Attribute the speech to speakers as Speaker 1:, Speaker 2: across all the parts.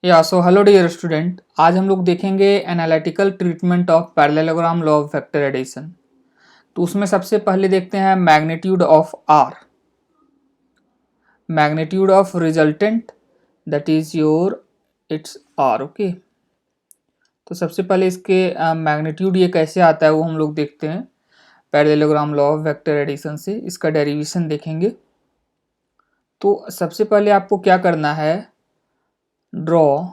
Speaker 1: या so hello dear student, आज हम लोग देखेंगे analytical treatment of parallelogram law of vector addition. तो उसमें सबसे पहले देखते हैं magnitude of R, magnitude of resultant, that is your it's R. Okay, तो सबसे पहले इसके मैग्नीट्यूड ये कैसे आता है वो हम लोग देखते हैं। Parallelogram law of vector addition से इसका डेरिवेशन देखेंगे। तो सबसे पहले आपको क्या करना है, ड्रॉ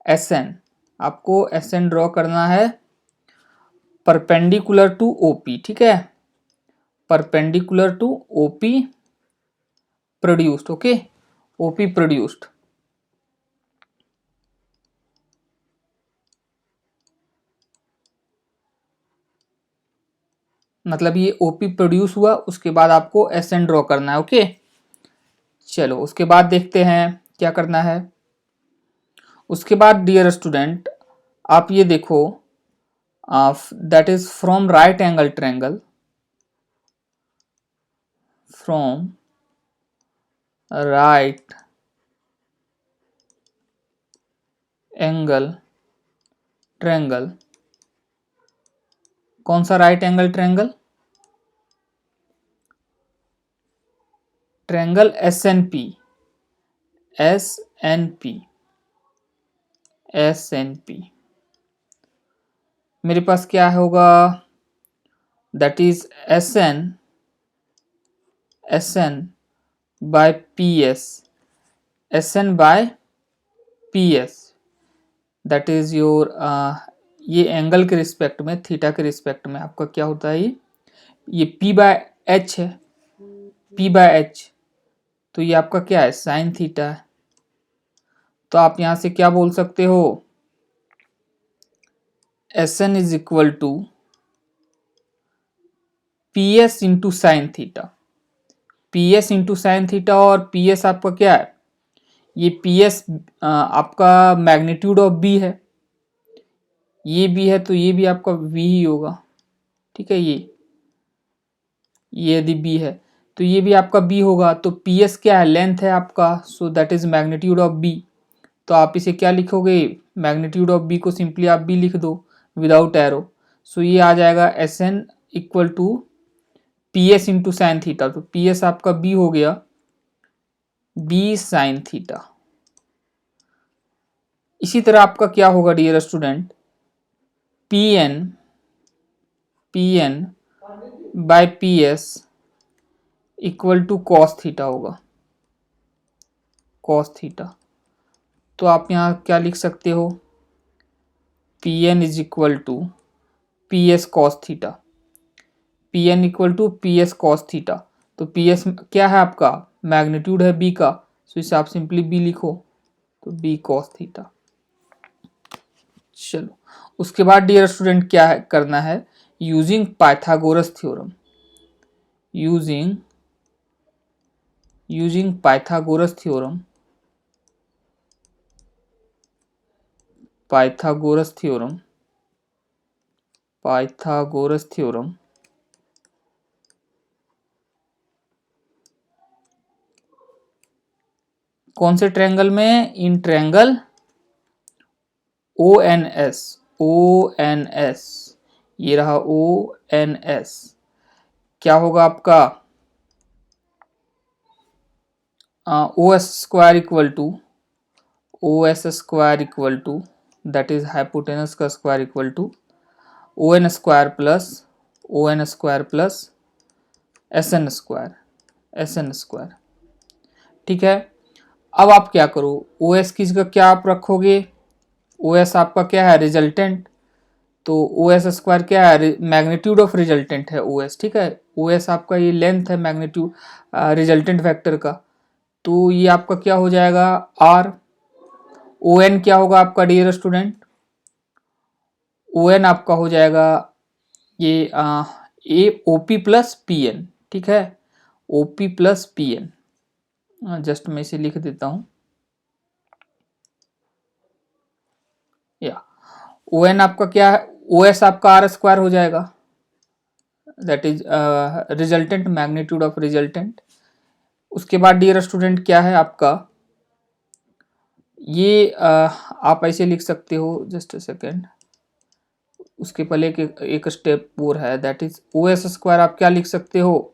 Speaker 1: एस एन, आपको एस एन ड्रॉ करना है परपेंडिकुलर टू ओपी। ठीक है, perpendicular to OP produced. Okay, OP produced मतलब ये ओपी प्रोड्यूस हुआ, उसके बाद आपको एस एन ड्रॉ करना है। ओके, चलो उसके बाद देखते हैं क्या करना है। उसके बाद डियर स्टूडेंट आप ये देखो, that is from right angle triangle, from right angle triangle. कौन सा right angle triangle? Triangle S N P, S N P, S N P. मेरे पास क्या होगा, that is S N by P S, S N by P S, that is your ये angle के respect में, theta के respect में आपका क्या होता है, ये पी बाय एच है, पी बाय एच, तो ये आपका क्या है, साइन थीटा है। तो आप यहां से क्या बोल सकते हो, S N is equal to P S into sine theta, P S into sine theta, और पी एस आपका क्या है, ये पी एस आपका मैग्नीट्यूड ऑफ बी है, ये बी है तो ये भी आपका वी ही होगा। ठीक है, ये यदि बी है तो ये भी आपका बी होगा। तो पी एस क्या है, लेंथ है आपका, so that is magnitude of B. तो आप इसे क्या लिखोगे, मैग्नीट्यूड ऑफ बी को सिंपली आप बी लिख दो विदाउट एरो। सो ये आ जाएगा S N equal to P S into sine theta. तो पी एस आपका बी हो गया, बी साइन थीटा। इसी तरह आपका क्या होगा dear student, P N by P S equal to cos theta होगा, कॉस थीटा। तो आप यहाँ क्या लिख सकते हो, P N is equal to P S cos theta, P N equal to P S cos theta. तो पी एस क्या है आपका, मैग्नीट्यूड है बी का, तो इसे आप सिंपली बी लिखो, तो बी कॉस थीटा। चलो उसके बाद डियर स्टूडेंट क्या है, करना है, using Pythagoras theorem, using Pythagoras theorem, Pythagoras theorem, Pythagoras theorem. कौन से ट्रायंगल में, in triangle O N S, O N S, ये रहा ओ एन एस। क्या होगा आपका, O S square equal to, O S square equal to, that is hypotenuse का square equal to O N square plus, O N square plus S N square, S N square. ठीक है, अब आप क्या करो, ओ एस की जगह क्या आप रखोगे, ओ एस आपका क्या है, रिजल्टेंट। तो ओ एस स्क्वायर क्या है, मैग्नीट्यूड ऑफ रिजल्टेंट है ओ एस। ठीक है, ओ एस आपका ये लेंथ है मैग्नीट्यूड रिजल्टेंट वेक्टर का। तो ये आपका क्या हो जाएगा, आर। ओ एन क्या होगा आपका डियर स्टूडेंट, ओ एन आपका हो जाएगा ये A O P plus P N. ठीक है, O P plus P N, just मैं इसे लिख देता हूं, या ओ एन आपका क्या है, ओ एस आपका आर स्क्वायर हो जाएगा, that is resultant, magnitude of resultant. उसके बाद डियर स्टूडेंट क्या है आपका, ये आप ऐसे लिख सकते हो, जस्ट अ सेकेंड, उसके पहले एक स्टेप और है, that is O S square. आप क्या लिख सकते हो,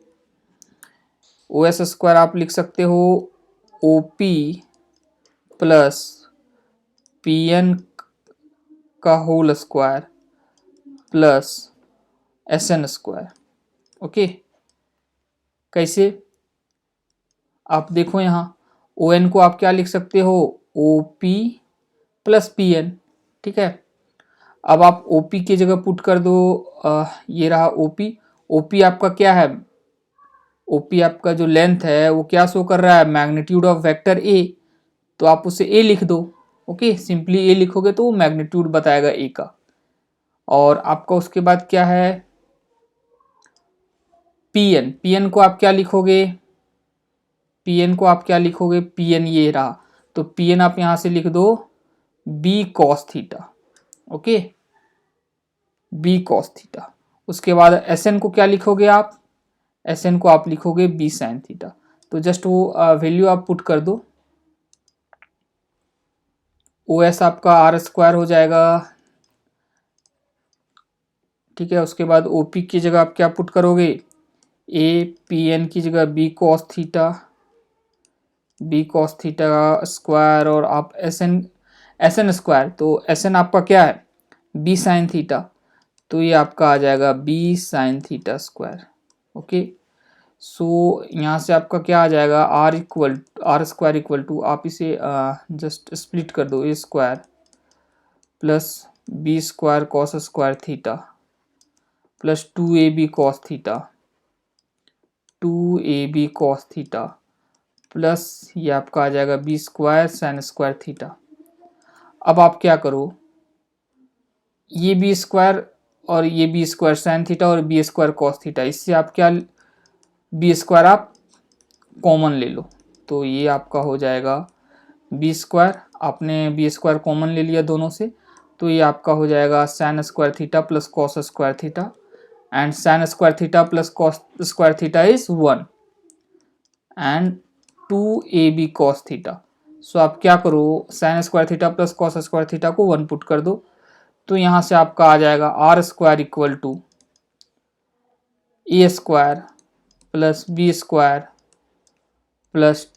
Speaker 1: ओ एस स्क्वायर आप लिख सकते हो O P plus P N का whole square plus S N square. Okay, कैसे, आप देखो यहाँ ओ एन को आप क्या लिख सकते हो, O P plus P N. ठीक है, अब आप ओ पी की जगह पुट कर दो, ये रहा ओ पी। ओ पी आपका क्या है, ओ पी आपका जो लेंथ है वो क्या शो कर रहा है, मैग्नीट्यूड ऑफ वेक्टर ए, तो आप उसे ए लिख दो। ओके, सिंपली ए लिखोगे तो वो मैग्नीट्यूड बताएगा ए का। और आपका उसके बाद क्या है, पी एन, पी एन को आप क्या लिखोगे, पी एन को आप क्या लिखोगे, पी एन ये रहा, तो पी एन आप यहां से लिख दो B cos theta. Okay, B cos theta. उसके बाद एस एन को क्या लिखोगे आप, एस एन को आप लिखोगे बी साइन थीटा। तो जस्ट वो वैल्यू आप पुट कर दो, ओ एस आपका आर स्क्वायर हो जाएगा। ठीक है, उसके बाद ओ पी की जगह आप क्या पुट करोगे, ए पी एन की जगह B cos theta, B cos theta square, और आप एस एन स्क्वायर, तो एस एन आपका क्या है बी साइन थीटा, तो ये आपका आ जाएगा B sine theta square. Okay, so यहाँ से आपका क्या आ जाएगा, आर स्क्वायर इक्वल टू, आप इसे जस्ट स्प्लिट कर दो, A square plus B square cos square theta plus two A B cos theta, two A B cos theta plus ये आपका आ जाएगा B square sine square theta. अब आप क्या करो, ये बी स्क्वायर और ये बी स्क्वायर साइन थीटा और बी स्क्वायर कॉस थीटा, इससे आप क्या, बी स्क्वायर आप कॉमन ले लो, तो ये आपका हो जाएगा बी स्क्वायर, आपने बी स्क्वायर कॉमन ले लिया दोनों से, तो ये आपका हो जाएगा sine square theta plus cos square theta, and sine square theta plus cos square theta is 1 and two A B cos theta. So आप क्या करो, sine square theta plus cos square theta को 1 पुट कर दो, तो यहाँ से आपका आ जाएगा R square equal to A square plus B square plus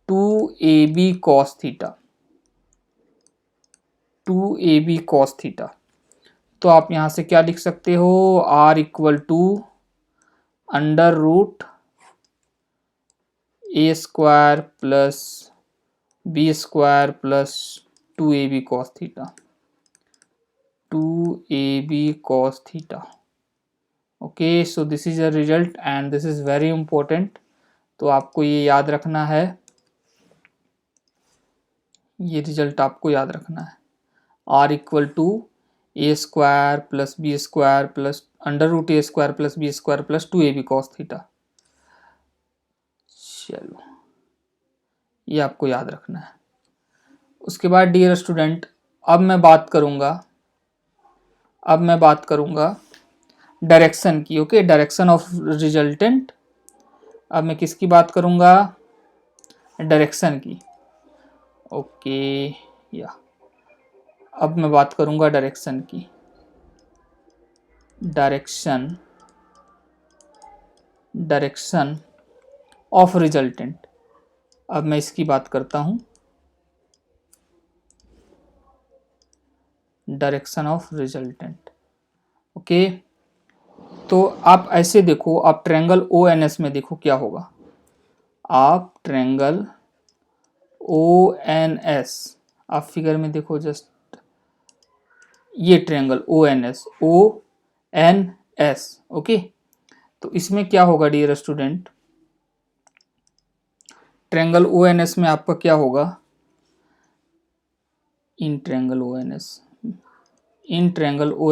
Speaker 1: two A B cos theta, two A B cos theta. तो आप यहाँ से क्या लिख सकते हो, R equal to under root A square plus B square plus two A B cos theta, two A B cos theta. Okay, so this is a result and this is very important, तो आपको ये याद रखना है, ये result आपको याद रखना है, R equal to A square plus B square plus under root A square plus B square plus two A B cos theta. चलो, ये आपको याद रखना है। उसके बाद डियर स्टूडेंट, अब मैं बात करूंगा डायरेक्शन की। ओके, डायरेक्शन ऑफ रिजल्टेंट, अब मैं किसकी बात करूंगा, डायरेक्शन की। ओके, या अब मैं बात करूंगा डायरेक्शन की, डायरेक्शन ऑफ रिजल्टेंट। अब मैं इसकी बात करता हूं, डायरेक्शन ऑफ रिजल्टेंट। ओके, तो आप ऐसे देखो, आप ट्रायंगल ओ एन एस में देखो क्या होगा, आप ट्रायंगल ओ एन एस, आप फिगर में देखो, जस्ट ये triangle O N S. Okay, तो इसमें क्या होगा dear student, triangle O N S में आपका क्या होगा, in triangle O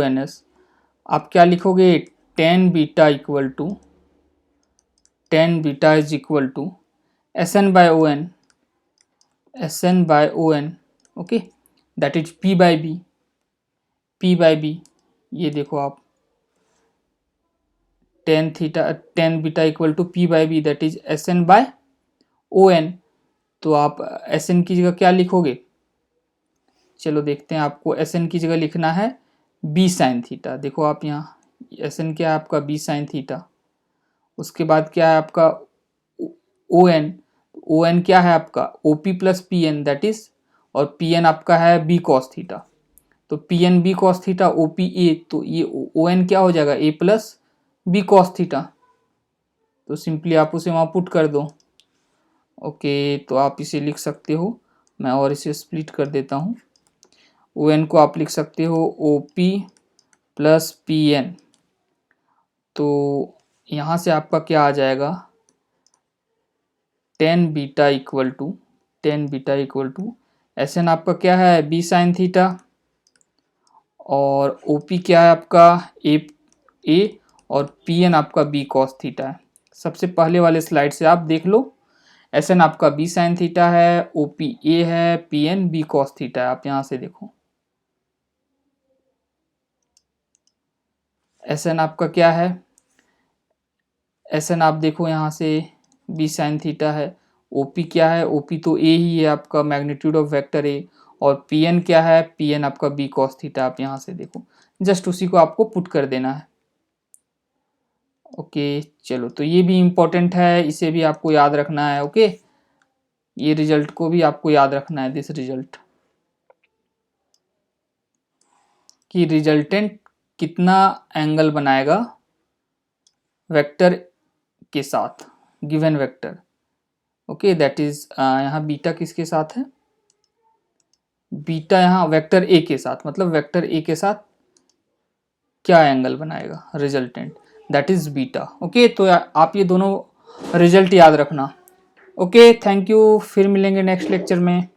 Speaker 1: N S आप क्या लिखोगे, tan beta is equal to S N by O N. Okay, that is P by B, ये देखो आप, tan beta equal to P by B, that is S N by O N, तो आप S N की जगह क्या लिखोगे? चलो देखते हैं, आपको एस एन की जगह लिखना है बी साइन थीटा। देखो आप यहाँ एस एन क्या है आपका बी साइन थीटा, उसके बाद क्या है आपका ओ एन, ओ एन क्या है आपका O P plus P N that is, और पी एन आपका है बी कॉस थीटा, तो P N B cos theta O P A, तो ये ओ एन क्या हो जाएगा A plus B cos theta, तो सिंपली आप उसे वहाँ पुट कर दो। ओके, तो आप इसे लिख सकते हो, मैं और इसे स्प्लिट कर देता हूँ। ओ एन को आप लिख सकते हो O P plus P N, तो यहाँ से आपका क्या आ जाएगा tan beta equal to S N आपका क्या है बी साइन थीटा, और ओ पी क्या है आपका ए और पी एन आपका बी कॉस थीटा है। सबसे पहले वाले स्लाइड से आप देख लो, एस एन आपका बी साइन थीटा है, ओ पी ए है, P N B cos theta है। आप यहाँ से देखो एस एन आपका क्या है, एस एन आप देखो यहाँ से बी साइन थीटा है, ओ पी क्या है ओ पी तो ए ही है आपका मैग्नीट्यूड ऑफ वेक्टर ए, और पी एन क्या है पी एन आपका बी कॉस थीटा। आप यहाँ से देखो, जस्ट उसी को आपको पुट कर देना है। ओके चलो, तो ये भी इम्पोर्टेंट है, इसे भी आपको याद रखना है। ओके, ये रिजल्ट को भी आपको याद रखना है, दिस रिजल्ट कि रिजल्टेंट कितना एंगल बनाएगा वेक्टर के साथ, given vector. Okay that is यहाँ बीटा किसके साथ है, बीटा यहाँ वेक्टर ए के साथ, मतलब वेक्टर ए के साथ क्या एंगल बनाएगा resultant, that is beta. Okay, तो आप ये दोनों रिजल्ट याद रखना। ओके थैंक यू, फिर मिलेंगे नेक्स्ट लेक्चर में।